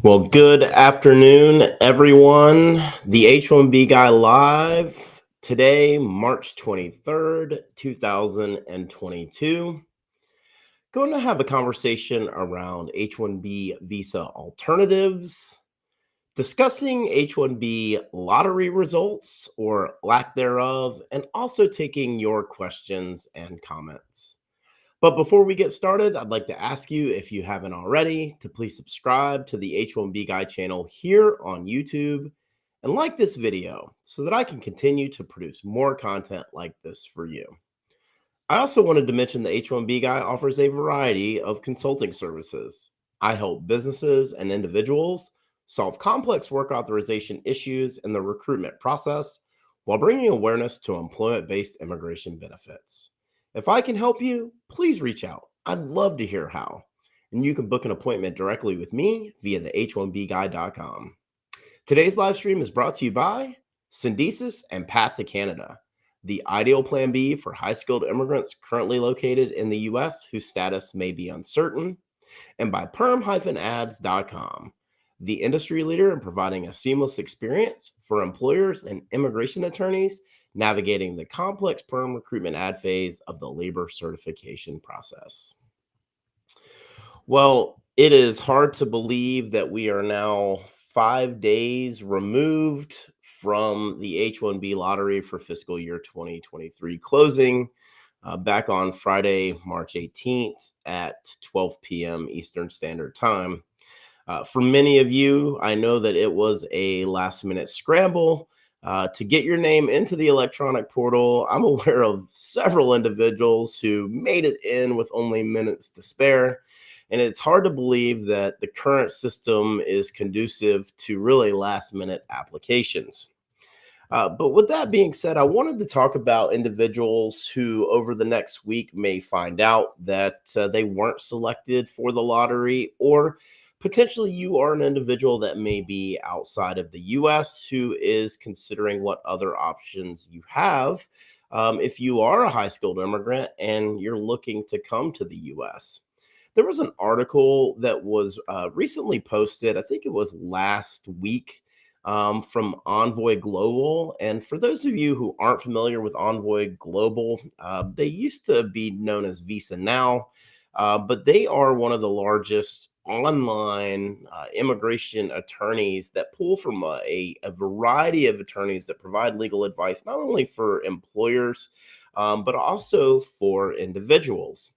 Well, good afternoon, everyone. The H1B Guy Live today, March 23rd, 2022. Going to have a conversation around H1B Visa Alternatives, discussing H1B lottery results or lack thereof, and also taking your questions and comments. But before we get started, I'd like to ask you, if you haven't already, to please subscribe to the H1B Guy channel here on YouTube and like this video so that I can continue to produce more content like this for you. I also wanted to mention the H1B Guy offers a variety of consulting services. I help businesses and individuals solve complex work authorization issues in the recruitment process while bringing awareness to employment-based immigration benefits. If I can help you, please reach out. I'd love to hear how. And you can book an appointment directly with me via the h1bguy.com. Today's live stream is brought to you by Syndesis and Path to Canada, the ideal plan B for high-skilled immigrants currently located in the U.S. whose status may be uncertain, and by PERM-Ads.com, the industry leader in providing a seamless experience for employers and immigration attorneys navigating the complex PERM recruitment ad phase of the labor certification process. Well, it is hard to believe that we are now 5 days removed from the H1B lottery for fiscal year 2023 closing back on Friday, March 18th at 12 p.m. Eastern Standard Time. For many of you, I know that it was a last-minute scramble to get your name into the electronic portal. I'm aware of several individuals who made it in with only minutes to spare. And it's hard to believe that the current system is conducive to really last-minute applications. But with that being said, I wanted to talk about individuals who over the next week may find out that they weren't selected for the lottery, or potentially you are an individual that may be outside of the US who is considering what other options you have if you are a high skilled immigrant and you're looking to come to the US. There was an article that was recently posted, I think it was last week, from Envoy Global. And for those of you who aren't familiar with Envoy Global, they used to be known as Visa Now, but they are one of the largest online immigration attorneys that pull from a variety of attorneys that provide legal advice, not only for employers, but also for individuals.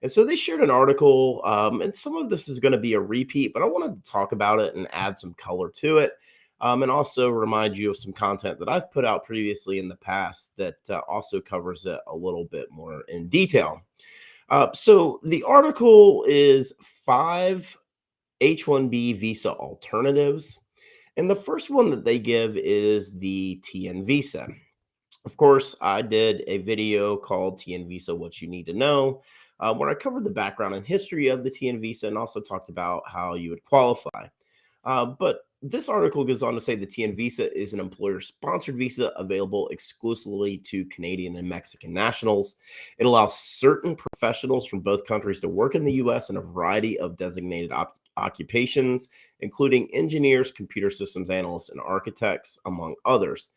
And so they shared an article, and some of this is going to be a repeat, but I wanted to talk about it and add some color to it, and also remind you of some content that I've put out previously in the past that also covers it a little bit more in detail. So the article is 5 H1B visa alternatives. And the first one that they give is the TN visa. Of course, I did a video called TN Visa What You Need to Know, where I covered the background and history of the TN Visa and also talked about how you would qualify. But this article goes on to say the TN Visa is an employer-sponsored visa available exclusively to Canadian and Mexican nationals. It allows certain professionals from both countries to work in the U.S. in a variety of designated occupations, including engineers, computer systems analysts, and architects, among others.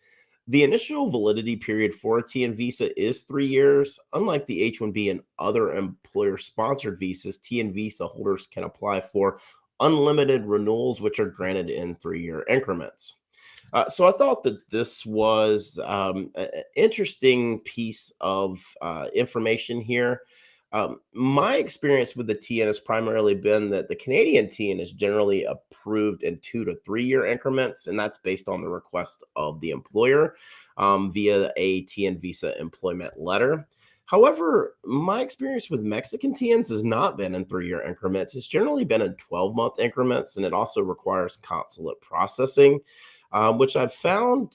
The initial validity period for a TN visa is 3 years. Unlike the H-1B and other employer-sponsored visas, TN visa holders can apply for unlimited renewals, which are granted in 3-year increments. So I thought that this was an interesting piece of information here. My experience with the TN has primarily been that the Canadian TN is generally approved in 2 to 3 year increments, and that's based on the request of the employer via a TN visa employment letter. However, my experience with Mexican TNs has not been in 3-year increments. It's generally been in 12-month increments, and it also requires consulate processing, which I've found,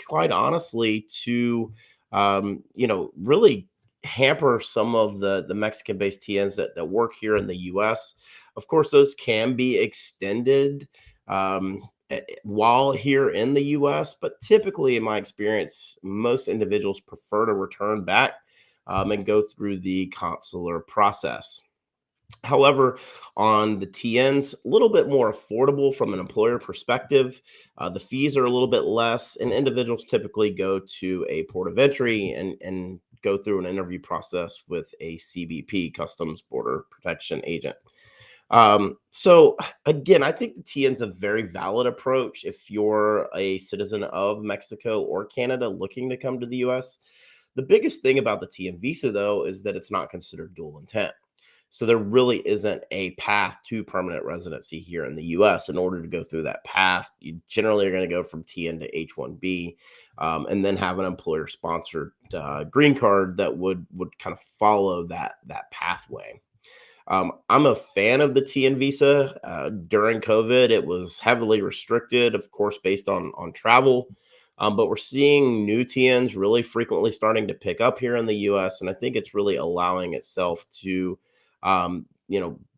quite honestly, to really hamper some of the Mexican-based TNs that work here in the U.S. Of course, those can be extended while here in the U.S., but typically, in my experience, most individuals prefer to return back and go through the consular process. However, on the TNs, a little bit more affordable from an employer perspective. The fees are a little bit less, and individuals typically go to a port of entry and go through an interview process with a CBP, Customs Border Protection agent. So again, I think the TN's a very valid approach if you're a citizen of Mexico or Canada looking to come to the US. The biggest thing about the TN visa, though, is that it's not considered dual intent. So there really isn't a path to permanent residency here in the US. In order to go through that path, you generally are going to go from TN to H1B, and then have an employer sponsored green card that would kind of follow that pathway. I'm a fan of the TN visa. During COVID, it was heavily restricted, of course, based on travel. But we're seeing new TNs really frequently starting to pick up here in the US. And I think it's really allowing itself to,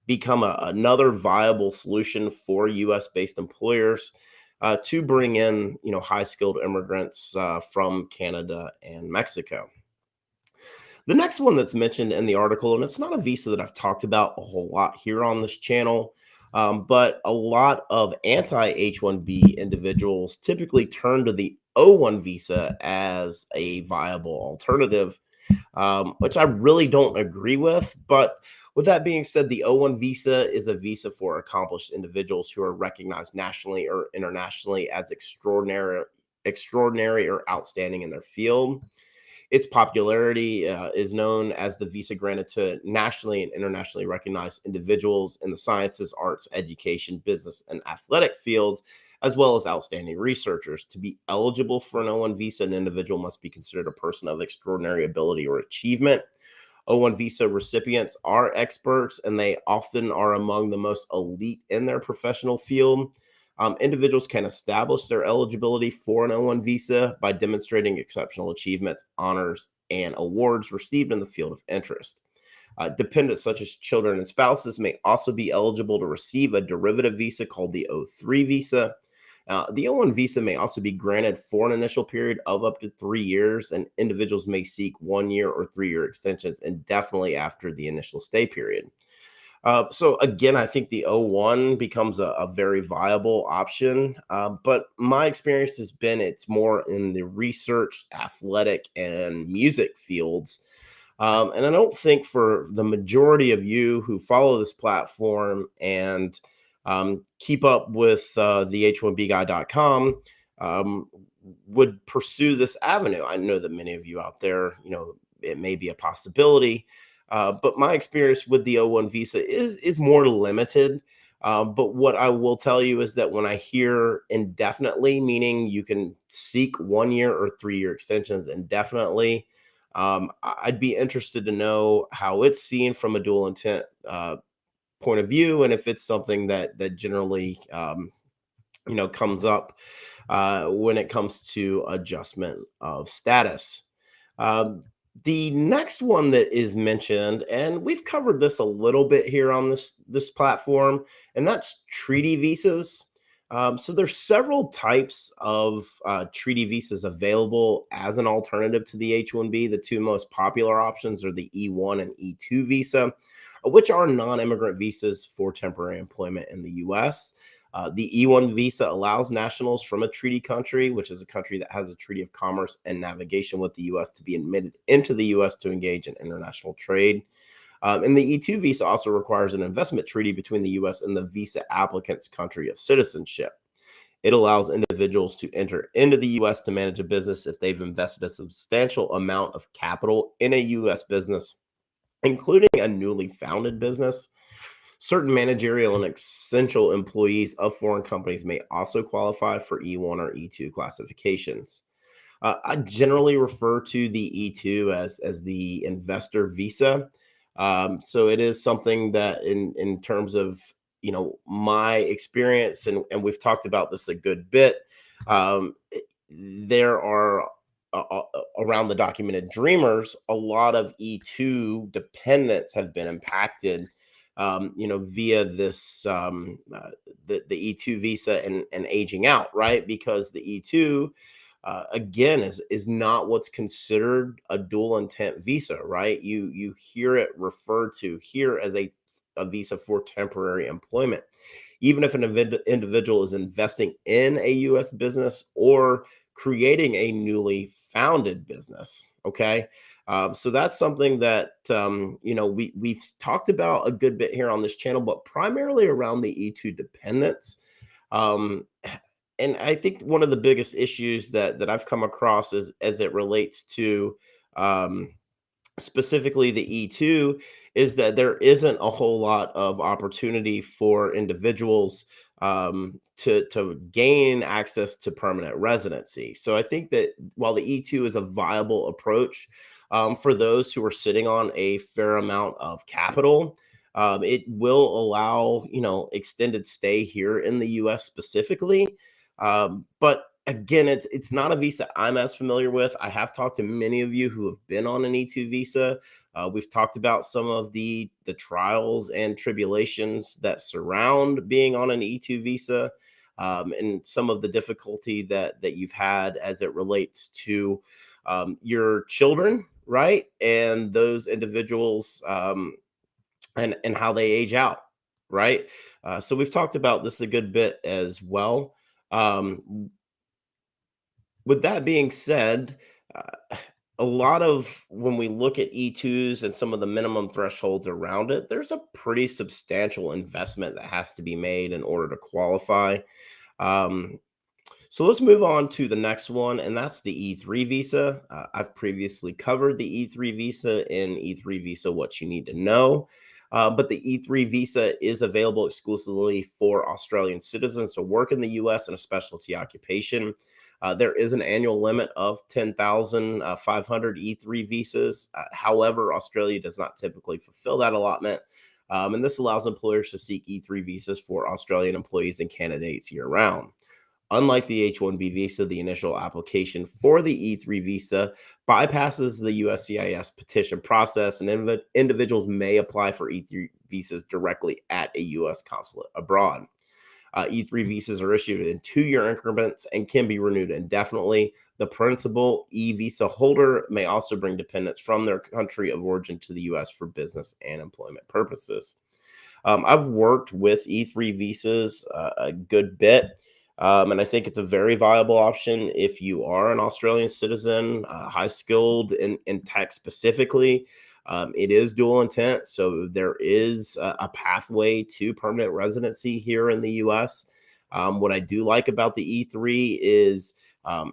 become another viable solution for US based employers to bring in, high skilled immigrants from Canada and Mexico. The next one that's mentioned in the article, and it's not a visa that I've talked about a whole lot here on this channel, but a lot of anti H1B individuals typically turn to the O1 visa as a viable alternative, which I really don't agree with. But with that being said, the O1 visa is a visa for accomplished individuals who are recognized nationally or internationally as extraordinary or outstanding in their field. Its popularity is known as the visa granted to nationally and internationally recognized individuals in the sciences, arts, education, business, and athletic fields, as well as outstanding researchers. To be eligible for an O1 visa, an individual must be considered a person of extraordinary ability or achievement. O1 visa recipients are experts, and they often are among the most elite in their professional field. Individuals can establish their eligibility for an O1 visa by demonstrating exceptional achievements, honors, and awards received in the field of interest. Dependents such as children and spouses may also be eligible to receive a derivative visa called the O3 visa. The O1 visa may also be granted for an initial period of up to 3 years, and individuals may seek 1 year or 3 year extensions indefinitely after the initial stay period. So again, I think the O1 becomes a very viable option. But my experience has been it's more in the research, athletic, and music fields. And I don't think for the majority of you who follow this platform and keep up with the H1BGuy.com would pursue this avenue. I know that many of you out there, it may be a possibility. But my experience with the O1 visa is more limited. But what I will tell you is that when I hear indefinitely, meaning you can seek 1 year or 3 year extensions indefinitely, I'd be interested to know how it's seen from a dual intent point of view, and if it's something that generally comes up when it comes to adjustment of status. Um, the next one that is mentioned, and we've covered this a little bit here on this platform, and that's treaty visas. So there's several types of treaty visas available as an alternative to the H1B. The two most popular options are the E1 and E2 visa, which are non-immigrant visas for temporary employment in the U.S. The E1 visa allows nationals from a treaty country, which is a country that has a treaty of commerce and navigation with the U.S., to be admitted into the U.S. to engage in international trade. And the E2 visa also requires an investment treaty between the U.S. and the visa applicant's country of citizenship. It allows individuals to enter into the U.S. to manage a business if they've invested a substantial amount of capital in a U.S. business, including a newly founded business. Certain managerial and essential employees of foreign companies may also qualify for E1 or E2 classifications. I generally refer to the E2 as the investor visa. So it is something that, in terms of my experience, and we've talked about this a good bit. There are around the documented dreamers, a lot of E2 dependents have been impacted, via this the E2 visa and aging out, right? Because the E2 again is not what's considered a dual intent visa, right? You hear it referred to here as a a visa for temporary employment, even if an individual is investing in a U.S. business or creating a newly founded business. Okay. So that's something that we've talked about a good bit here on this channel, but primarily around the E2 dependents. Um, and I think one of the biggest issues that I've come across is as it relates to um, specifically the E2 is that there isn't a whole lot of opportunity for individuals to gain access to permanent residency. So I think that while the E2 is a viable approach for those who are sitting on a fair amount of capital, it will allow extended stay here in the U.S. specifically. But again, it's not a visa I'm as familiar with. I have talked to many of you who have been on an E2 visa. We've talked about some of the trials and tribulations that surround being on an E2 visa, and some of the difficulty that you've had as it relates to your children, right? And those individuals, and how they age out, right? So we've talked about this a good bit as well. With that being said, a lot of when we look at E2s and some of the minimum thresholds around it, there's a pretty substantial investment that has to be made in order to qualify. Um, so let's move on to the next one, and that's the E3 visa. I've previously covered the E3 visa in E3 visa, what you need to know. But the E3 visa is available exclusively for Australian citizens to work in the US in a specialty occupation. There is an annual limit of 10,500 E3 visas. However, Australia does not typically fulfill that allotment. And this allows employers to seek E3 visas for Australian employees and candidates year round. Unlike the H1B visa, the initial application for the E3 visa bypasses the USCIS petition process, and individuals may apply for E3 visas directly at a US consulate abroad. E3 visas are issued in 2-year increments and can be renewed indefinitely. The principal E visa holder may also bring dependents from their country of origin to the US for business and employment purposes. I've worked with E3 visas a good bit. And I think it's a very viable option if you are an Australian citizen, high skilled in tech specifically. It is dual intent, so there is a pathway to permanent residency here in the US. What I do like about the E3 is,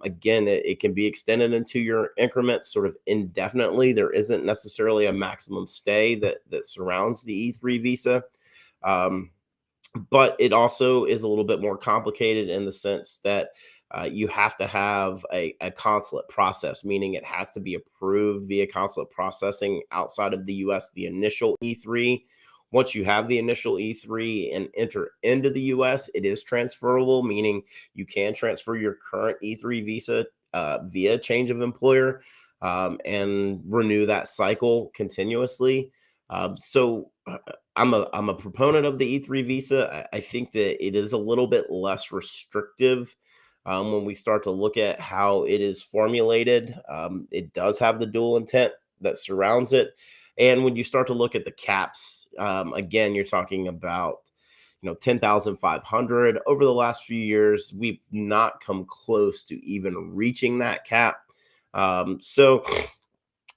again, it can be extended into your increments sort of indefinitely. There isn't necessarily a maximum stay that surrounds the E3 visa. Um, but it also is a little bit more complicated in the sense that you have to have a consulate process, meaning it has to be approved via consulate processing outside of the US, the initial E3. Once you have the initial E3 and enter into the US, it is transferable, meaning you can transfer your current E3 visa via change of employer, and renew that cycle continuously. So I'm a proponent of the E3 visa. I think that it is a little bit less restrictive when we start to look at how it is formulated. It does have the dual intent that surrounds it, and when you start to look at the caps, again, you're talking about 10,500 over the last few years. We've not come close to even reaching that cap. So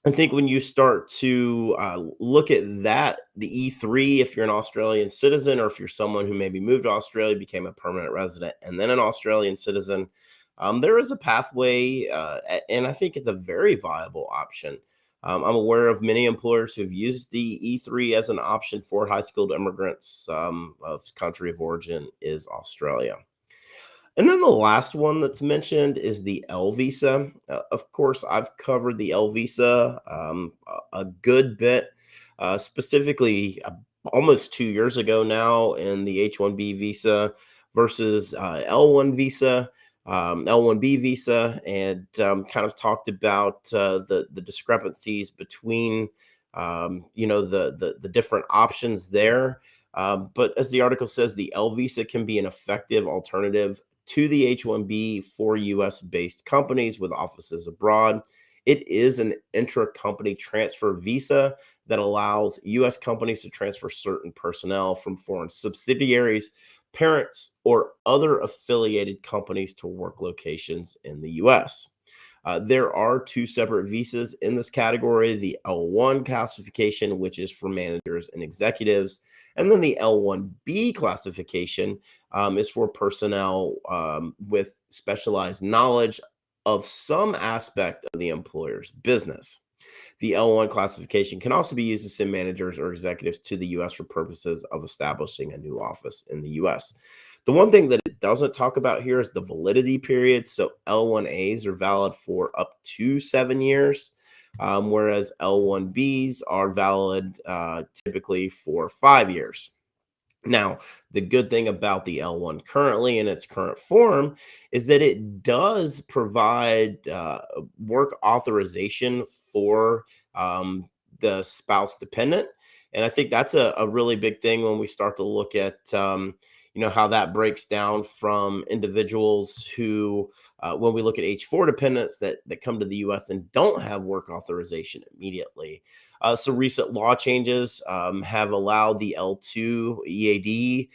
I think when you start to look at that, the E3, if you're an Australian citizen or if you're someone who maybe moved to Australia, became a permanent resident, and then an Australian citizen, there is a pathway, and I think it's a very viable option. I'm aware of many employers who've used the E3 as an option for high skilled immigrants of country of origin is Australia. And then the last one that's mentioned is the L visa. Of course, I've covered the L visa a good bit, specifically almost 2 years ago now in the H1B visa versus L1 visa, L1B visa, and kind of talked about the discrepancies between the different options there. But as the article says, the L visa can be an effective alternative to the H1B for US based companies with offices abroad. It is an intra-company transfer visa that allows U.S. companies to transfer certain personnel from foreign subsidiaries, parents, or other affiliated companies to work locations in the U.S. There are two separate visas in this category: the L1 classification, which is for managers and executives, and then the L1B classification is for personnel with specialized knowledge of some aspect of the employer's business. The L1 classification can also be used to send managers or executives to the US for purposes of establishing a new office in the US. The one thing that it doesn't talk about here is the validity period. So L1As are valid for up to 7 years, whereas L1Bs are valid typically for 5 years. Now, the good thing about the L1 currently in its current form is that it does provide work authorization for the spouse dependent. And I think that's a really big thing when we start to look at, how that breaks down from individuals who, when we look at H4 dependents that come to the US and don't have work authorization immediately. Some recent law changes have allowed the L2 EAD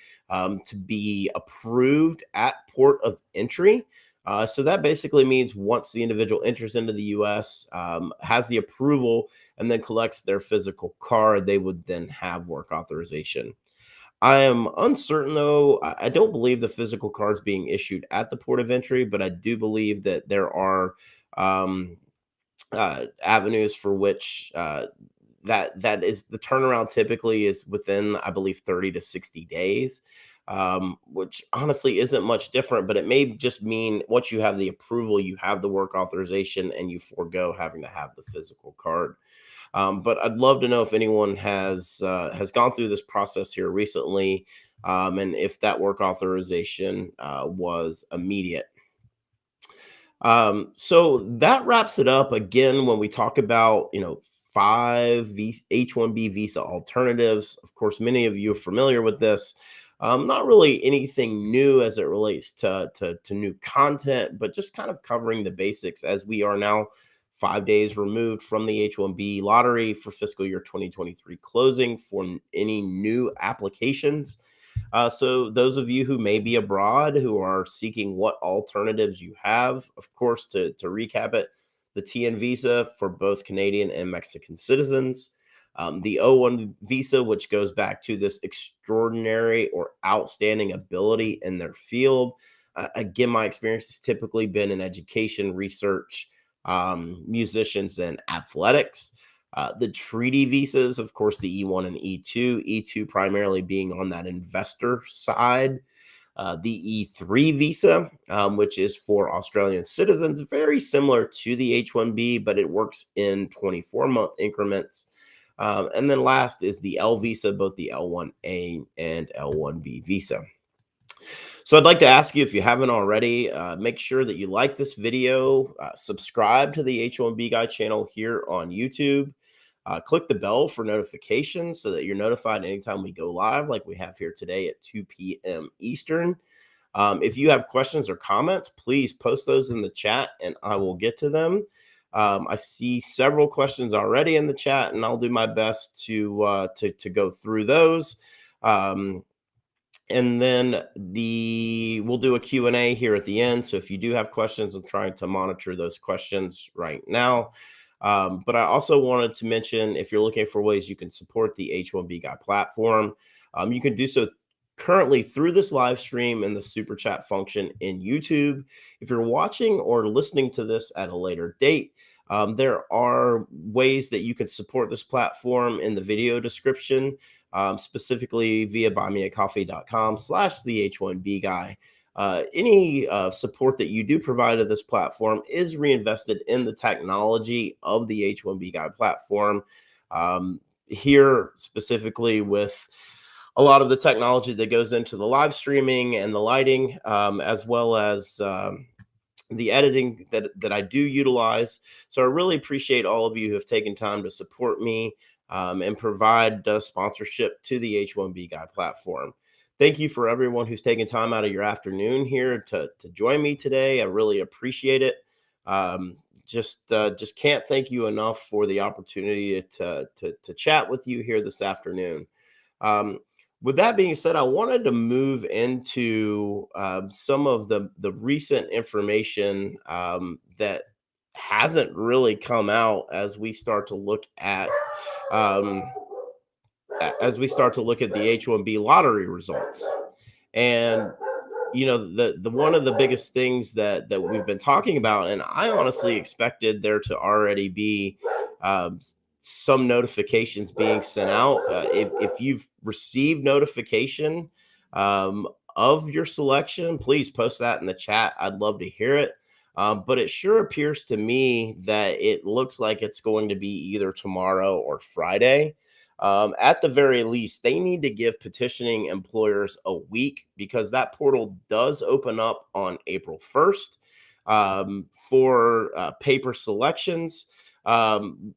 to be approved at port of entry. So that basically means once the individual enters into the US, has the approval, and then collects their physical card, they would then have work authorization. I am uncertain though. I don't believe the physical cards being issued at the port of entry, but I do believe that there are um, avenues for which that is the turnaround typically is within, I believe, 30 to 60 days, which honestly isn't much different, but it may just mean once you have the approval, you have the work authorization and you forego having to have the physical card. But I'd love to know if anyone has gone through this process here recently, and if that work authorization was immediate. So that wraps it up. Again, when we talk about, H1B visa alternatives, of course, many of you are familiar with this. Not really anything new as it relates to new content, but just kind of covering the basics as we are now 5 days removed from the H1B lottery for fiscal year 2023 closing for any new applications. So, those of you who may be abroad who are seeking what alternatives you have, of course, to recap it, the TN visa for both Canadian and Mexican citizens, the O1 visa, which goes back to this extraordinary or outstanding ability in their field. Again, my experience has typically been in education, research, musicians, and athletics. The treaty visas, of course, the E1 and E2, E2 primarily being on that investor side. The E3 visa, which is for Australian citizens, very similar to the H1B, but it works in 24-month increments. And then last is the L visa, both the L1A and L1B visa. So I'd like to ask you, if you haven't already, make sure that you like this video, subscribe to the H1B Guy channel here on YouTube. Click the bell for notifications so that you're notified anytime we go live, like we have here today at 2 p.m. Eastern. If you have questions or comments, please post those in the chat and I will get to them. I see several questions already in the chat, and I'll do my best to go through those. And then we'll do a Q&A here at the end. So if you do have questions, I'm trying to monitor those questions right now. But I also wanted to mention, if you're looking for ways you can support the H1B Guy platform, you can do so currently through this live stream and the super chat function in YouTube. If you're watching or listening to this at a later date, there are ways that you can support this platform in the video description, specifically via buymeacoffee.com/the H1B Guy. Any support that you do provide to this platform is reinvested in the technology of the H1B Guy platform. Here, specifically with a lot of the technology that goes into the live streaming and the lighting, as well as the editing that I do utilize. So I really appreciate all of you who have taken time to support me and provide sponsorship to the H1B Guy platform. Thank you for everyone who's taken time out of your afternoon here to join me today. I really appreciate it. Just can't thank you enough for the opportunity to chat with you here this afternoon. Um, with that being said, I wanted to move into some of the recent information that hasn't really come out as we start to look at um, the H1B lottery results. And the one of the biggest things that we've been talking about, and I honestly expected there to already be some notifications being sent out. If you've received notification um, of your selection, please post that in the chat. I'd love to hear it. But it sure appears to me that it looks like it's going to be either tomorrow or Friday. At the very least, they need to give petitioning employers a week, because that portal does open up on April 1st for paper selections. Um,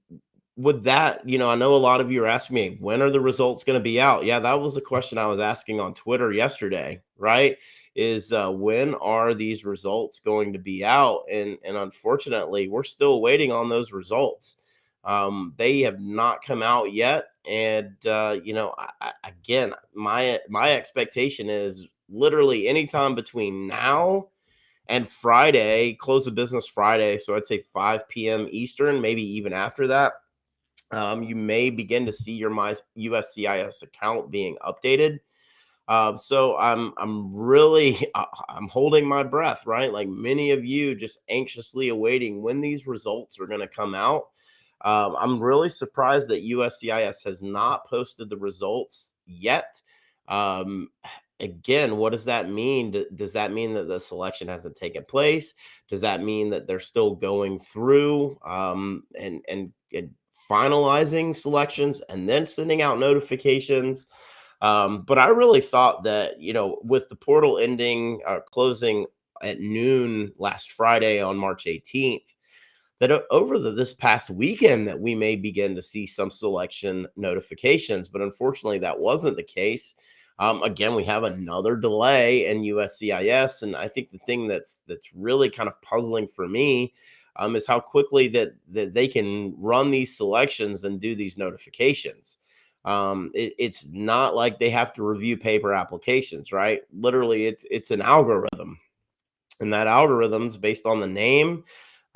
with that, I know a lot of you are asking me, when are the results going to be out? Yeah, that was the question I was asking on Twitter yesterday, right? Is when are these results going to be out? And unfortunately, we're still waiting on those results. They have not come out yet, and again, my expectation is literally anytime between now and Friday, close of business Friday. So I'd say 5 p.m. Eastern, maybe even after that. You may begin to see your my USCIS account being updated. So I'm really I'm holding my breath, right? Like many of you, just anxiously awaiting when these results are going to come out. I'm really surprised that USCIS has not posted the results yet. Um, Again, what does that mean? Does that mean that the selection hasn't taken place? Does that mean that they're still going through and finalizing selections and then sending out notifications? But I really thought that, with the portal ending, closing at noon last Friday on March 18th, that over this past weekend that we may begin to see some selection notifications. But unfortunately, that wasn't the case. Again, we have another delay in USCIS, and I think the thing that's really kind of puzzling for me is how quickly that they can run these selections and do these notifications. It's not like they have to review paper applications, right? Literally, it's an algorithm, and that algorithm's based on the name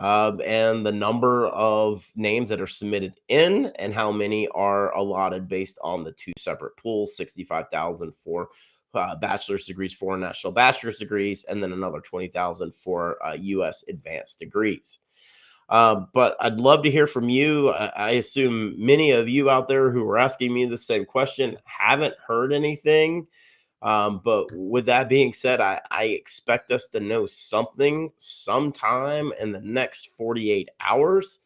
and the number of names that are submitted in, and how many are allotted based on the two separate pools: 65,000 for bachelor's degrees, for national bachelor's degrees, and then another 20,000 for U.S. advanced degrees. But I'd love to hear from you. I assume many of you out there who are asking me the same question haven't heard anything. But with that being said, I expect us to know something sometime in the next 48 hours.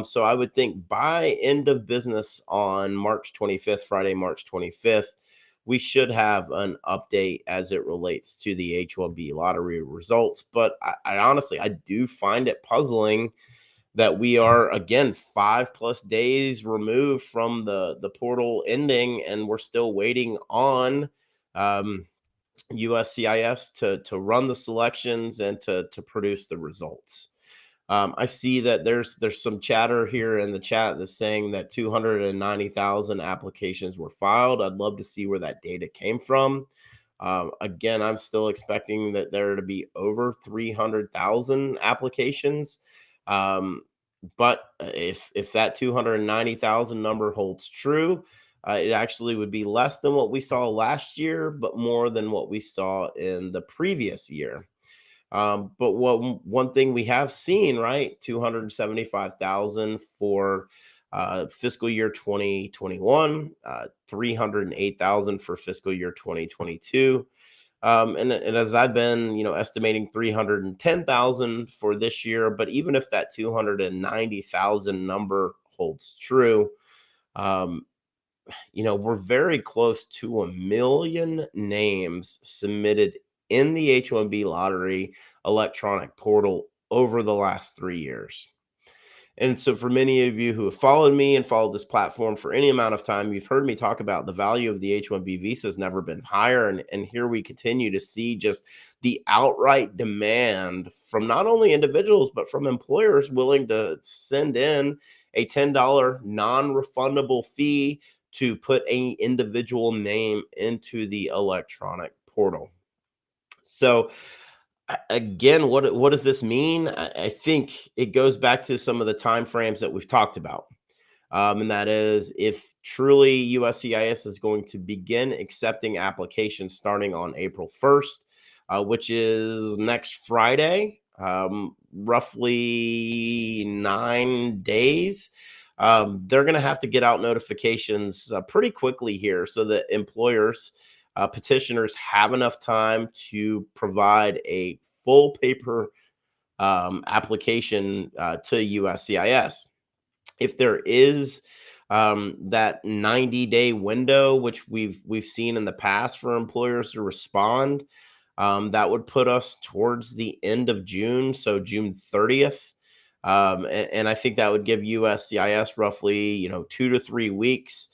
So I would think by end of business on March 25th, Friday, March 25th, we should have an update as it relates to the H1B lottery results. But I honestly, I do find it puzzling that we are, again, 5+ days removed from the portal ending, and we're still waiting on um, USCIS to run the selections and to produce the results. I see that there's some chatter here in the chat that's saying that 290,000 applications were filed. I'd love to see where that data came from. Again, I'm still expecting that there to be over 300,000 applications. Um, but if that 290,000 number holds true, it actually would be less than what we saw last year, but more than what we saw in the previous year. But one thing we have seen, right? 275,000 for fiscal year 2021, 308,000 for fiscal year 2022. And as I've been, estimating 310,000 for this year. But even if that 290,000 number holds true, um, we're very close to 1 million names submitted in the H1B lottery electronic portal over the last 3 years. And so, for many of you who have followed me and followed this platform for any amount of time, you've heard me talk about the value of the H-1B visa has never been higher. And here we continue to see just the outright demand from not only individuals, but from employers willing to send in a $10 non refundable fee to put any individual name into the electronic portal. So, again, what does this mean? I think it goes back to some of the time frames that we've talked about, and that is if truly USCIS is going to begin accepting applications starting on April 1st, which is next Friday, roughly 9 days. They're going to have to get out notifications pretty quickly here so that employers, petitioners have enough time to provide a full paper application to USCIS. If there is that 90-day window, which we've seen in the past for employers to respond, that would put us towards the end of June, so June 30th. And I think that would give USCIS roughly, 2 to 3 weeks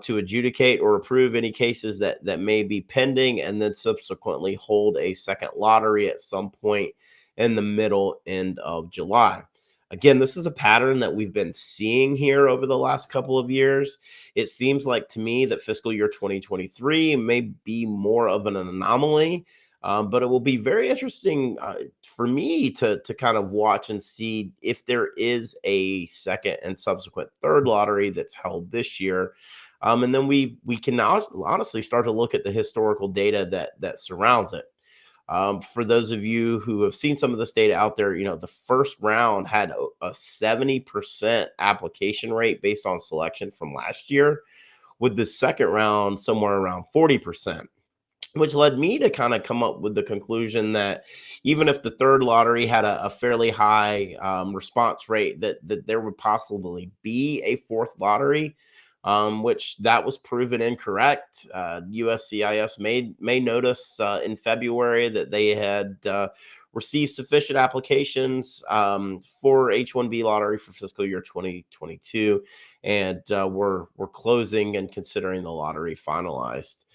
to adjudicate or approve any cases that may be pending, and then subsequently hold a second lottery at some point in the middle end of July. Again, this is a pattern that we've been seeing here over the last couple of years. It seems like to me that fiscal year 2023 may be more of an anomaly, but it will be very interesting for me to kind of watch and see if there is a second and subsequent third lottery that's held this year. And then we can now honestly start to look at the historical data that surrounds it. For those of you who have seen some of this data out there, the first round had a 70% application rate based on selection from last year, with the second round somewhere around 40%, which led me to kind of come up with the conclusion that even if the third lottery had a fairly high response rate, that there would possibly be a fourth lottery, which that was proven incorrect. USCIS may notice in February that they had received sufficient applications for H1B lottery for fiscal year 2022, and we're closing and considering the lottery finalized.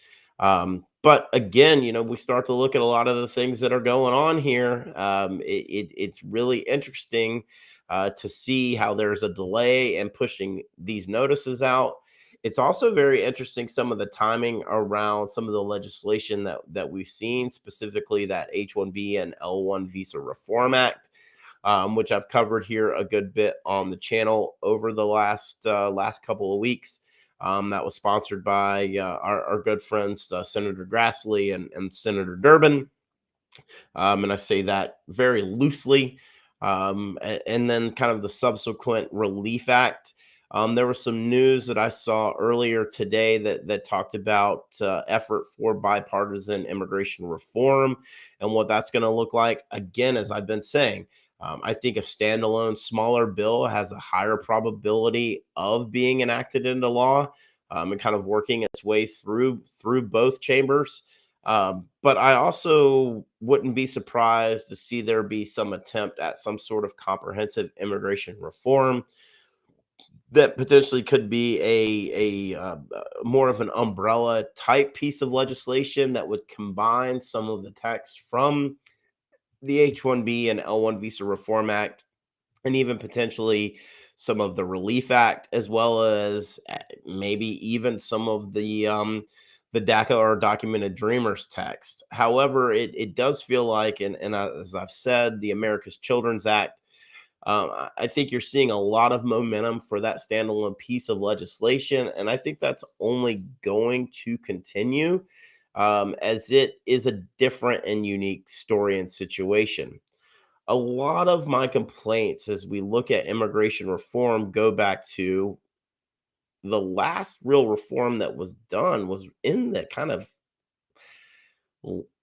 But again, we start to look at a lot of the things that are going on here. It's really interesting to see how there's a delay in pushing these notices out. It's also very interesting some of the timing around some of the legislation that we've seen, specifically that H1B and L1 Visa Reform Act, which I've covered here a good bit on the channel over the last couple of weeks. That was sponsored by our good friends, Senator Grassley and Senator Durbin. And I say that very loosely. And then kind of the subsequent Relief Act. There was some news that I saw earlier today that talked about effort for bipartisan immigration reform and what that's going to look like. Again, as I've been saying, I think a standalone smaller bill has a higher probability of being enacted into law, and kind of working its way through both chambers. But I also wouldn't be surprised to see there be some attempt at some sort of comprehensive immigration reform that potentially could be a more of an umbrella type piece of legislation that would combine some of the text from the H1B and L1 Visa Reform Act, and even potentially some of the Relief Act, as well as maybe even some of the DACA or Documented Dreamers text. However, it does feel like, and as I've said, the America's Children's Act. I think you're seeing a lot of momentum for that standalone piece of legislation, and I think that's only going to continue, as it is a different and unique story and situation. A lot of my complaints as we look at immigration reform go back to the last real reform that was done was in the kind of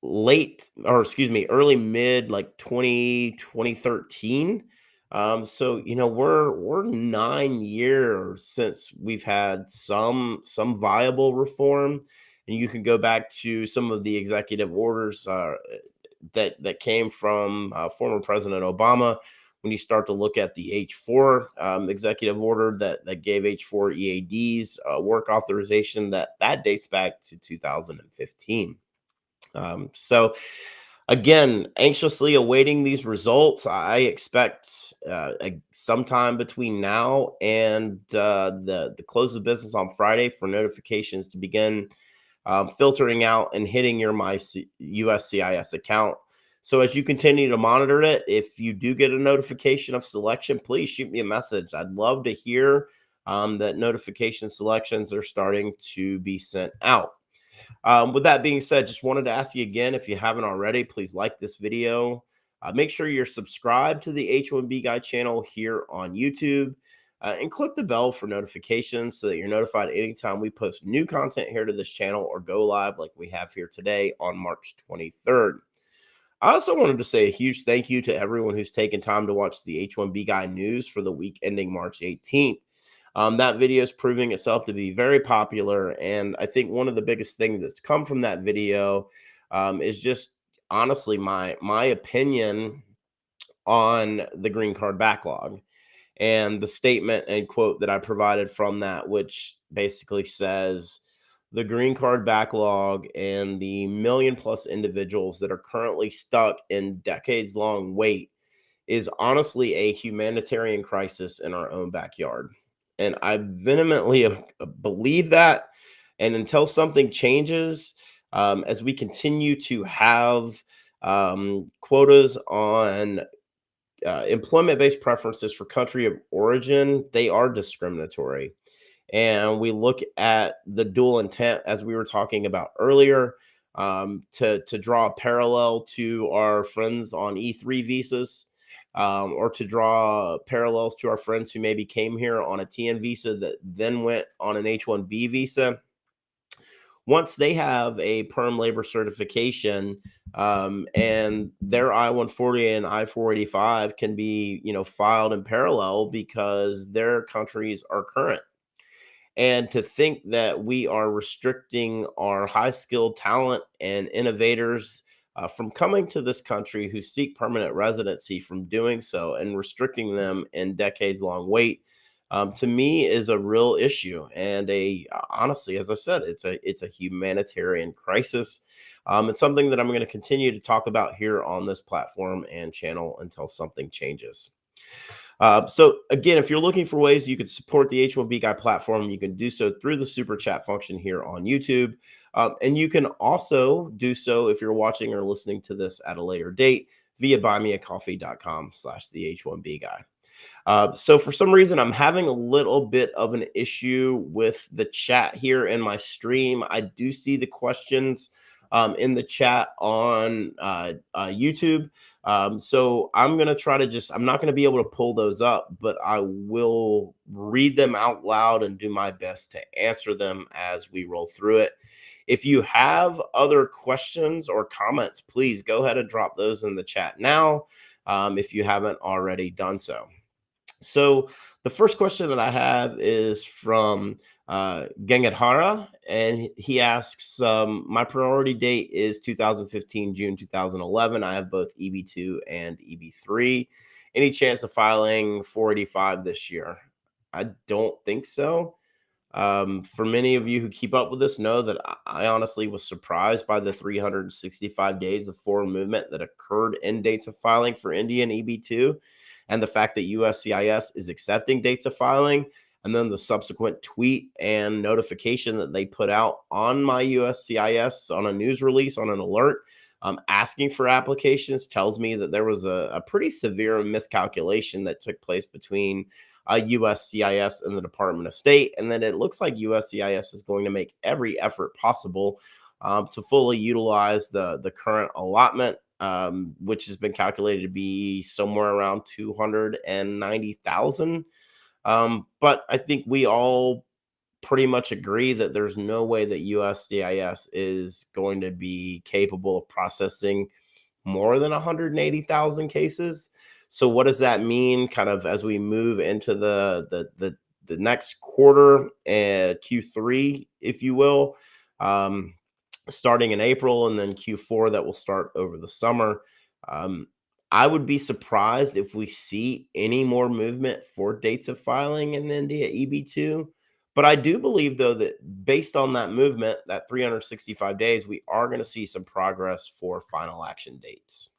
late, or excuse me, early mid like 2013. So we're 9 years since we've had some viable reform, and you can go back to some of the executive orders that came from former President Obama when you start to look at the H4 executive order that gave H4 EADs work authorization, that dates back to 2015. So again, anxiously awaiting these results. I expect sometime between now and the close of business on Friday for notifications to begin filtering out and hitting your USCIS account. So as you continue to monitor it, if you do get a notification of selection, please shoot me a message. I'd love to hear that notification selections are starting to be sent out. With that being said, just wanted to ask you again, if you haven't already, please like this video. Make sure you're subscribed to the H1B Guy channel here on YouTube, and click the bell for notifications so that you're notified anytime we post new content here to this channel or go live like we have here today on March 23rd. I also wanted to say a huge thank you to everyone who's taken time to watch the H1B Guy news for the week ending March 18th. That video is proving itself to be very popular. And I think one of the biggest things that's come from that video is just honestly my opinion on the green card backlog and the statement and quote that I provided from that, which basically says the green card backlog and the million plus individuals that are currently stuck in decades long wait is honestly a humanitarian crisis in our own backyard. And I vehemently believe that. And until something changes, as we continue to have quotas on employment based preferences for country of origin, they are discriminatory. And we look at the dual intent, as we were talking about earlier, to draw a parallel to our friends on E3 visas, or to draw parallels to our friends who maybe came here on a TN visa that then went on an H1B visa. Once they have a perm labor certification, and their I-140 and I-485 can be, filed in parallel because their countries are current. And to think that we are restricting our high skilled talent and innovators from coming to this country who seek permanent residency from doing so, and restricting them in decades long wait, to me is a real issue. And honestly, as I said, it's a humanitarian crisis. It's something that I'm going to continue to talk about here on this platform and channel until something changes. So again, if you're looking for ways you could support the H1B Guy platform, you can do so through the super chat function here on YouTube. And you can also do so if you're watching or listening to this at a later date via buymeacoffee.com/the H1B Guy. So for some reason, I'm having a little bit of an issue with the chat here in my stream. I do see the questions in the chat on YouTube. So I'm going to try to I'm not going to be able to pull those up, but I will read them out loud and do my best to answer them as we roll through it. If you have other questions or comments, please go ahead and drop those in the chat now, if you haven't already done so. So the first question that I have is from Gengadhara, and he asks, my priority date is 2015, June 2011. I have both EB2 and EB3. Any chance of filing 485 this year? I don't think so. For many of you who keep up with this know that I honestly was surprised by the 365 days of foreign movement that occurred in dates of filing for India and EB2, and the fact that USCIS is accepting dates of filing, and then the subsequent tweet and notification that they put out on my USCIS on a news release, on an alert, asking for applications, tells me that there was a pretty severe miscalculation that took place between USCIS and the Department of State, and then it looks like USCIS is going to make every effort possible to fully utilize the current allotment, which has been calculated to be somewhere around 290,000. But I think we all pretty much agree that there's no way that USCIS is going to be capable of processing more than 180,000 cases. So what does that mean kind of as we move into the next quarter, Q3, if you will, starting in April, and then Q4 that will start over the summer? I would be surprised if we see any more movement for dates of filing in India EB2. But I do believe, though, that based on that movement, that 365 days, we are going to see some progress for final action dates.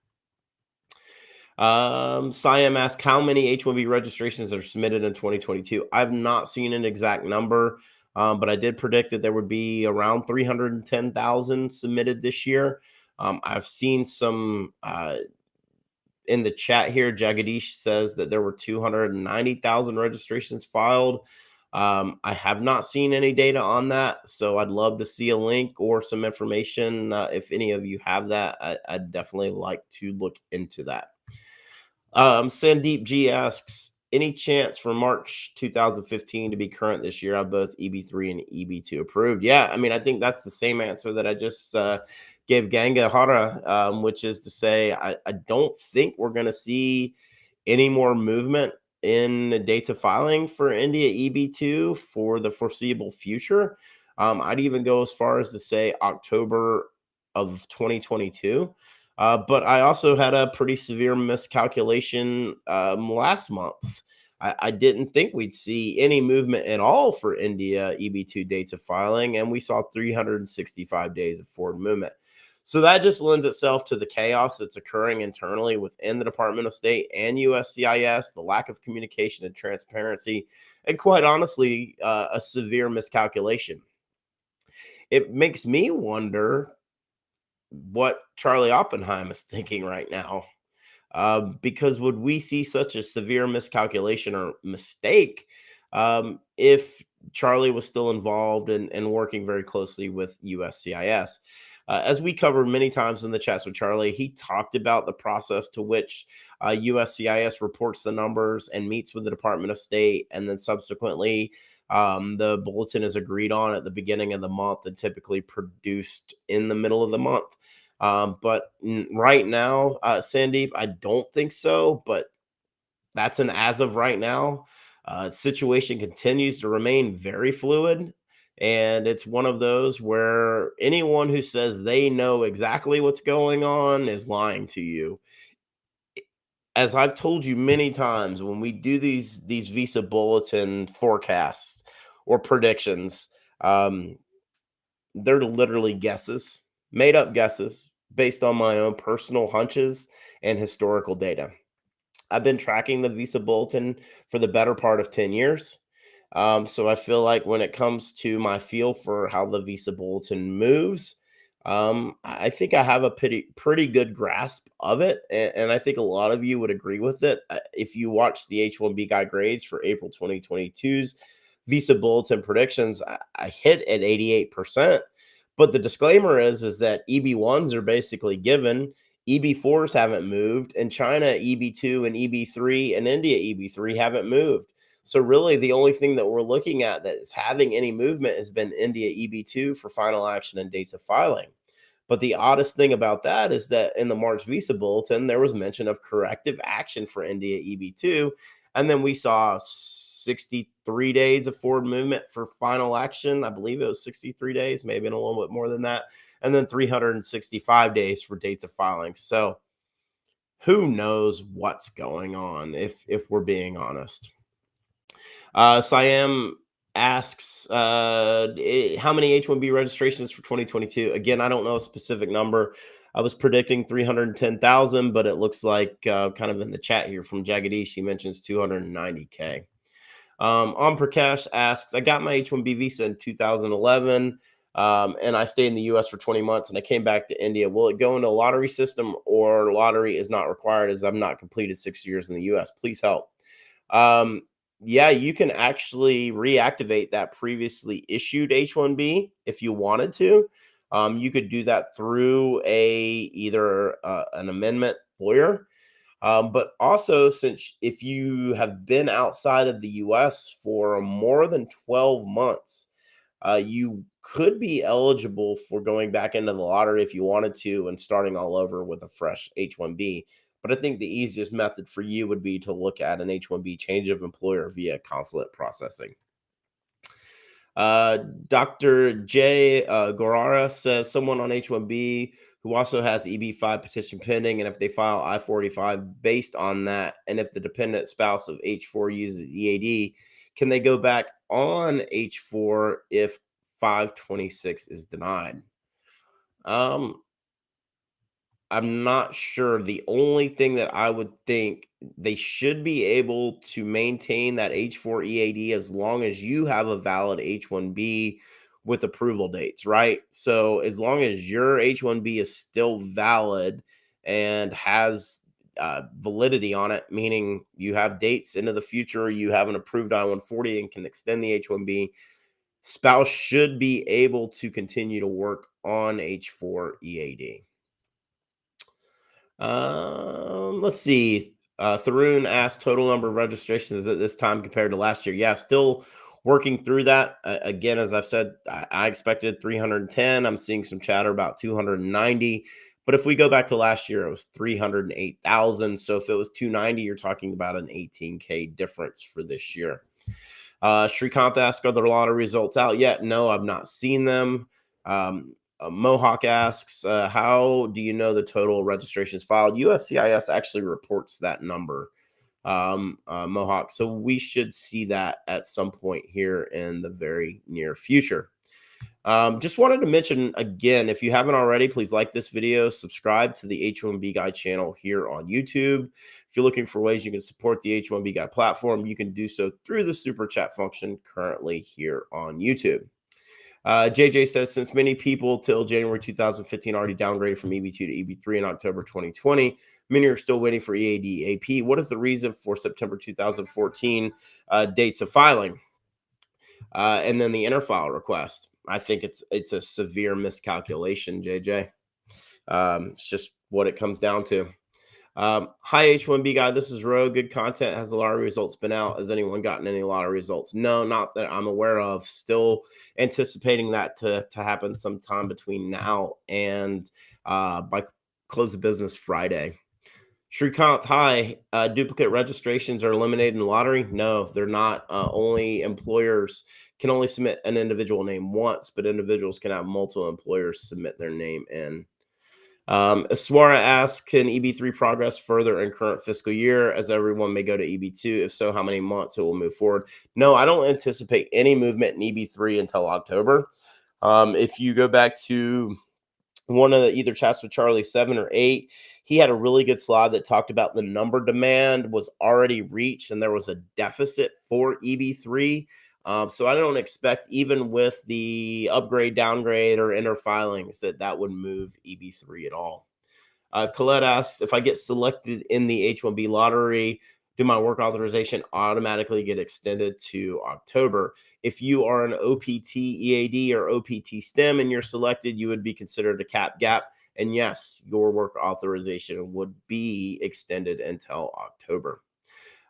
Siam asked how many H1B registrations are submitted in 2022. I've not seen an exact number, but I did predict that there would be around 310,000 submitted this year. I've seen some in the chat here. Jagadish says that there were 290,000 registrations filed. I have not seen any data on that, so I'd love to see a link or some information. If any of you have that, I'd definitely like to look into that. Sandeep G asks, any chance for March 2015 to be current this year? I have both EB3 and EB2 approved. Yeah, I mean, I think that's the same answer that I just gave Ganga Hara, which is to say, I don't think we're going to see any more movement in the data filing for India EB2 for the foreseeable future. I'd even go as far as to say October of 2022. But I also had a pretty severe miscalculation last month. I didn't think we'd see any movement at all for India EB2 dates of filing, and we saw 365 days of forward movement. So that just lends itself to the chaos that's occurring internally within the Department of State and USCIS, the lack of communication and transparency, and quite honestly, a severe miscalculation. It makes me wonder what Charlie Oppenheim is thinking right now. Because would we see such a severe miscalculation or mistake if Charlie was still involved and working very closely with USCIS? As we covered many times in the chats with Charlie, he talked about the process to which USCIS reports the numbers and meets with the Department of State, and then subsequently the bulletin is agreed on at the beginning of the month and typically produced in the middle of the month. But right now, Sandeep, I don't think so. But that's an as of right now. Situation continues to remain very fluid. And it's one of those where anyone who says they know exactly what's going on is lying to you. As I've told you many times, when we do these visa bulletin forecasts or predictions, um, they're literally guesses, made up guesses based on my own personal hunches and historical data. I've been tracking the Visa Bulletin for the better part of 10 years. So I feel like when it comes to my feel for how the Visa Bulletin moves, I think I have a pretty good grasp of it. And I think a lot of you would agree with it. If you watch the H1B Guy grades for April 2022's Visa Bulletin predictions, I hit at 88%. But the disclaimer is that EB1s are basically given. EB4s haven't moved, and China EB2 and EB3 and India EB3 haven't moved. So really the only thing that we're looking at that is having any movement has been India EB2 for final action and dates of filing. But the oddest thing about that is that in the March Visa Bulletin, there was mention of corrective action for India EB2. And then we saw 63 days of forward movement for final action. I believe it was 63 days, maybe a little bit more than that. And then 365 days for dates of filing. So who knows what's going on if we're being honest. Siam asks how many H1B registrations for 2022. Again, I don't know a specific number. I was predicting 310,000, but it looks like kind of in the chat here from Jagadish, he mentions 290K. Prakash asks, I got my H1B visa in 2011, and I stayed in the US for 20 months, and I came back to India. Will it go into a lottery system, or lottery is not required as I've not completed 6 years in the US? Please help. Yeah, you can actually reactivate that previously issued H1B if you wanted to. You could do that through either an amendment lawyer, but also since if you have been outside of the US for more than 12 months, you could be eligible for going back into the lottery if you wanted to and starting all over with a fresh H1B. But I think the easiest method for you would be to look at an H1B change of employer via consulate processing. Uh, Dr. J. Gorara says someone on H1B who also has EB5 petition pending, and if they file I-485 based on that, and if the dependent spouse of H4 uses EAD, can they go back on H4 if 526 is denied? Um, I'm not sure. The only thing that I would think they should be able to maintain that H4 EAD as long as you have a valid H1B with approval dates, right? So as long as your H1B is still valid and has validity on it, meaning you have dates into the future, you have an approved I-140 and can extend the H1B, spouse should be able to continue to work on H4 EAD. Let's see. Tharoon asked total number of registrations at this time compared to last year. Yeah, still working through that. Again, as I've said, I expected 310. I'm seeing some chatter about 290. But if we go back to last year, it was 308,000. So if it was 290, you're talking about an 18K difference for this year. Shrikant asked, are the lottery results out yet? No, I've not seen them. Mohawk asks, how do you know the total registrations filed? USCIS actually reports that number, Mohawk. So we should see that at some point here in the very near future. Just wanted to mention again, if you haven't already, please like this video, subscribe to the H1B Guy channel here on YouTube. If you're looking for ways you can support the H1B Guy platform, you can do so through the super chat function currently here on YouTube. JJ says, since many people till January 2015 already downgraded from EB2 to EB3 in October 2020, many are still waiting for EAD AP. What is the reason for September 2014 dates of filing? And then the interfile request. I think it's a severe miscalculation, JJ. It's just what it comes down to. Hi, H1B guy. This is Ro. Good content. Has the lottery results been out? Has anyone gotten any lottery results? No, not that I'm aware of. Still anticipating that to happen sometime between now and by close of business Friday. Shrikant, hi. Duplicate registrations are eliminated in the lottery? No, they're not. Only employers can only submit an individual name once, but individuals can have multiple employers submit their name in. Aswara asks, can EB3 progress further in current fiscal year as everyone may go to EB2? If so, how many months it will move forward? No, I don't anticipate any movement in EB3 until October. If you go back to one of the either chats with Charlie 7 or 8, he had a really good slide that talked about the number demand was already reached and there was a deficit for EB3. So I don't expect, even with the upgrade, downgrade, or inner filings, that would move EB3 at all. Colette asks, if I get selected in the H1B lottery, do my work authorization automatically get extended to October? If you are an OPT EAD or OPT STEM and you're selected, you would be considered a cap gap. And yes, your work authorization would be extended until October.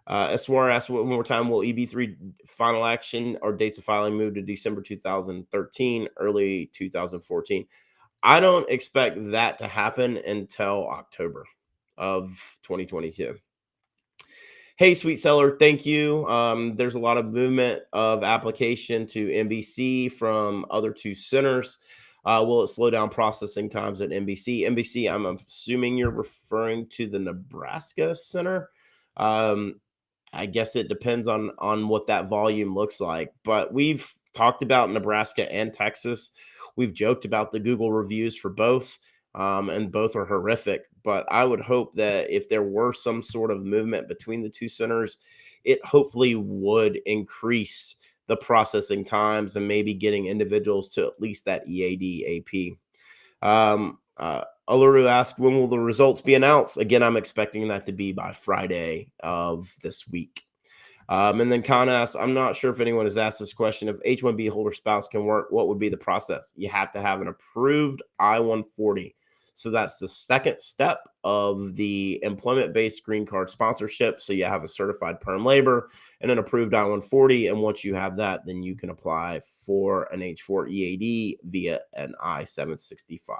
Eswar asks one more time, will EB3 final action or dates of filing move to December 2013, early 2014? I don't expect that to happen until October of 2022. Hey, sweet seller, thank you. There's a lot of movement of application to NBC from other two centers. Will it slow down processing times at NBC? NBC, I'm assuming you're referring to the Nebraska center. I guess it depends on what that volume looks like. But we've talked about Nebraska and Texas. We've joked about the Google reviews for both, and both are horrific. But I would hope that if there were some sort of movement between the two centers, it hopefully would increase the processing times and maybe getting individuals to at least that EAD AP. Aluru asked, when will the results be announced? Again, I'm expecting that to be by Friday of this week. And then Khan asks, I'm not sure if anyone has asked this question. If H1B holder spouse can work, what would be the process? You have to have an approved I-140. So that's the second step of the employment-based green card sponsorship. So you have a certified PERM labor and an approved I-140. And once you have that, then you can apply for an H4 EAD via an I-765.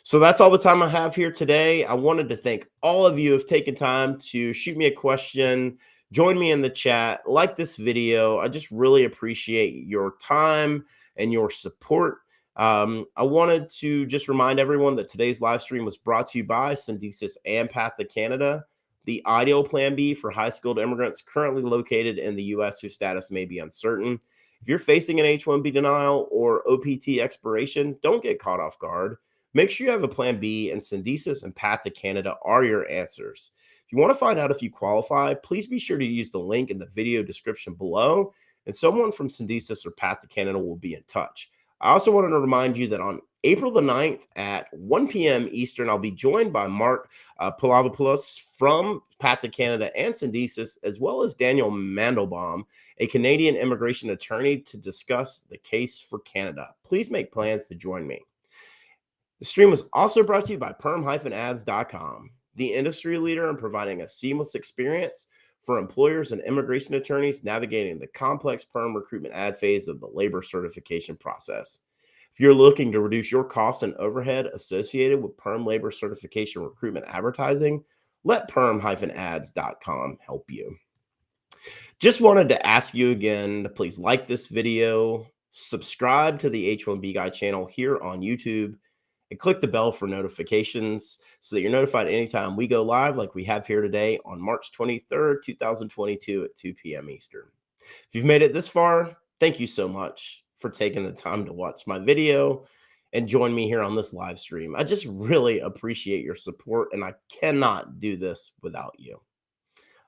So that's all the time I have here today. I wanted to thank all of you who have taken time to shoot me a question Join me in the chat, like this video. I just really appreciate your time and your support. I wanted to just remind everyone that today's live stream was brought to you by Syndesis and Path to Canada, the ideal plan B for high skilled immigrants currently located in the US whose status may be uncertain. If you're facing an H1B denial or OPT expiration, don't get caught off guard. Make sure you have a plan B, and Syndesis and Path to Canada are your answers. If you want to find out if you qualify, please be sure to use the link in the video description below, and someone from Syndesis or Path to Canada will be in touch. I also wanted to remind you that on April the 9th at 1 p.m. Eastern, I'll be joined by Mark Pilavopoulos from Path to Canada and Syndesis, as well as Daniel Mandelbaum, a Canadian immigration attorney, to discuss the case for Canada. Please make plans to join me. The stream was also brought to you by PERM-Ads.com, the industry leader in providing a seamless experience for employers and immigration attorneys navigating the complex PERM recruitment ad phase of the labor certification process. If you're looking to reduce your costs and overhead associated with PERM labor certification recruitment advertising, let PERM-Ads.com help you. Just wanted to ask you again to please like this video, subscribe to the H1B Guy channel here on YouTube, and click the bell for notifications so that you're notified anytime we go live, like we have here today on March 23rd, 2022 at 2 p.m. Eastern. If you've made it this far, thank you so much for taking the time to watch my video and join me here on this live stream. I just really appreciate your support, and I cannot do this without you.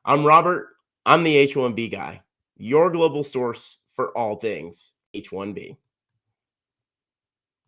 I'm Robert. I'm the H1B Guy, your global source for all things H1B.